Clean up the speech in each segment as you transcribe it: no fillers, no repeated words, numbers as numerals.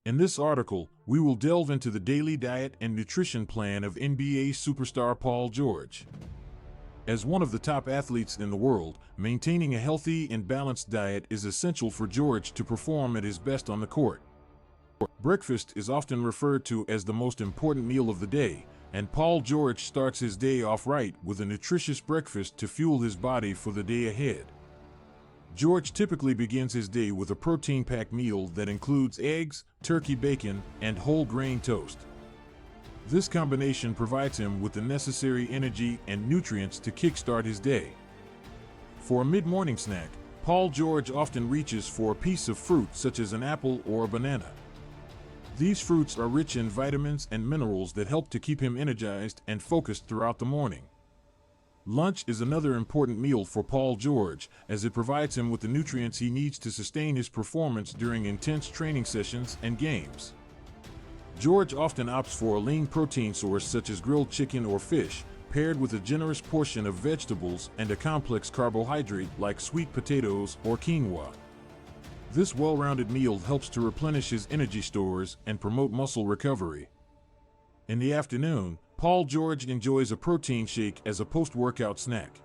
In this article, we will delve into the daily diet and nutrition plan of NBA superstar Paul George. As one of the top athletes in the world, maintaining a healthy and balanced diet is essential for George to perform at his best on the court. Breakfast is often referred to as the most important meal of the day, and Paul George starts his day off right with a nutritious breakfast to fuel his body for the day ahead. George typically begins his day with a protein-packed meal that includes eggs, turkey bacon, and whole grain toast. This combination provides him with the necessary energy and nutrients to kickstart his day. For a mid-morning snack, Paul George often reaches for a piece of fruit such as an apple or a banana. These fruits are rich in vitamins and minerals that help to keep him energized and focused throughout the morning. Lunch is another important meal for Paul George, as it provides him with the nutrients he needs to sustain his performance during intense training sessions and games. George often opts for a lean protein source such as grilled chicken or fish, paired with a generous portion of vegetables and a complex carbohydrate like sweet potatoes or quinoa. This well-rounded meal helps to replenish his energy stores and promote muscle recovery. In the afternoon, Paul George enjoys a protein shake as a post-workout snack.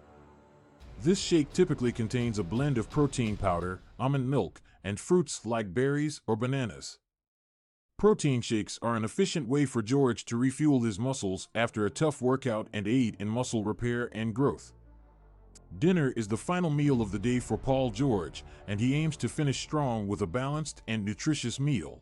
This shake typically contains a blend of protein powder, almond milk, and fruits like berries or bananas. Protein shakes are an efficient way for George to refuel his muscles after a tough workout and aid in muscle repair and growth. Dinner is the final meal of the day for Paul George, and he aims to finish strong with a balanced and nutritious meal.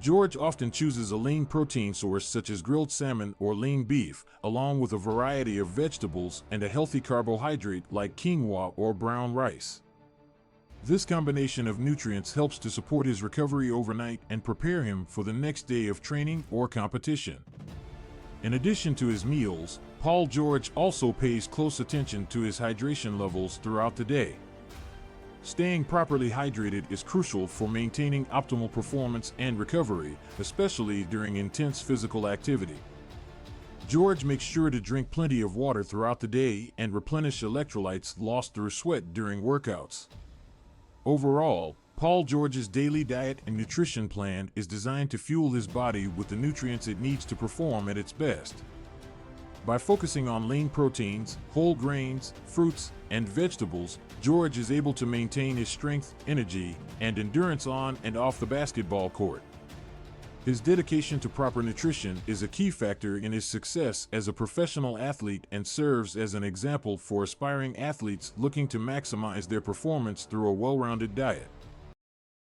George often chooses a lean protein source such as grilled salmon or lean beef, along with a variety of vegetables and a healthy carbohydrate like quinoa or brown rice. This combination of nutrients helps to support his recovery overnight and prepare him for the next day of training or competition. In addition to his meals, Paul George also pays close attention to his hydration levels throughout the day. Staying properly hydrated is crucial for maintaining optimal performance and recovery, especially during intense physical activity. George makes sure to drink plenty of water throughout the day and replenish electrolytes lost through sweat during workouts. Overall, Paul George's daily diet and nutrition plan is designed to fuel his body with the nutrients it needs to perform at its best. By focusing on lean proteins, whole grains, fruits, and vegetables, George is able to maintain his strength, energy, and endurance on and off the basketball court. His dedication to proper nutrition is a key factor in his success as a professional athlete and serves as an example for aspiring athletes looking to maximize their performance through a well-rounded diet.